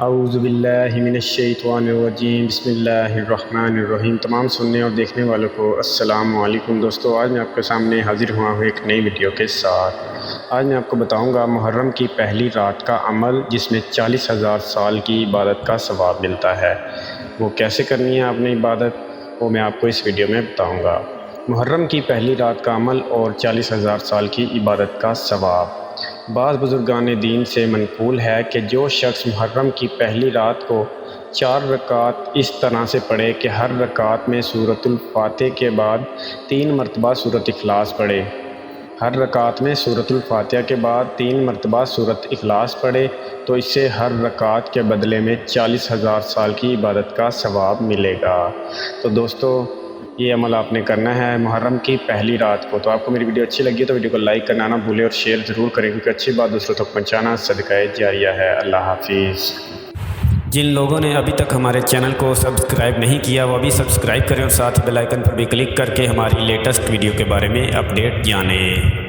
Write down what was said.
اعوذ باللہ من الشیطان الرجیم، بسم اللہ الرحمن الرحیم۔ تمام سننے اور دیکھنے والوں کو السلام علیکم دوستو، آج میں آپ کے سامنے حاضر ہوا ہوں ایک نئی ویڈیو کے ساتھ۔ آج میں آپ کو بتاؤں گا محرم کی پہلی رات کا عمل جس میں 40,000 سال کی عبادت کا ثواب ملتا ہے۔ وہ کیسے کرنی ہے آپ نے عبادت، وہ میں آپ کو اس ویڈیو میں بتاؤں گا۔ محرم کی پہلی رات کا عمل اور 40,000 سال کی عبادت کا ثواب۔ بعض بزرگان دین سے منقول ہے کہ جو شخص محرم کی پہلی رات کو 4 رکعت اس طرح سے پڑھے کہ ہر رکعت میں سورۃ الفاتحہ کے بعد 3 مرتبہ سورۃ اخلاص پڑھے، ہر رکعت میں سورۃ الفاتحہ کے بعد 3 مرتبہ سورۃ اخلاص پڑھے تو اس سے ہر رکعت کے بدلے میں 40,000 سال کی عبادت کا ثواب ملے گا۔ تو دوستو یہ عمل آپ نے کرنا ہے محرم کی پہلی رات کو۔ تو آپ کو میری ویڈیو اچھی لگی ہے تو ویڈیو کو لائک کرنا نہ بھولیں اور شیئر ضرور کریں، کیونکہ اچھی بات دوسروں تک پہنچانا صدقہ جاریہ ہے۔ اللہ حافظ۔ جن لوگوں نے ابھی تک ہمارے چینل کو سبسکرائب نہیں کیا وہ ابھی سبسکرائب کریں اور ساتھ ہی بیل آئیکن پر بھی کلک کر کے ہماری لیٹسٹ ویڈیو کے بارے میں اپڈیٹ جانیں۔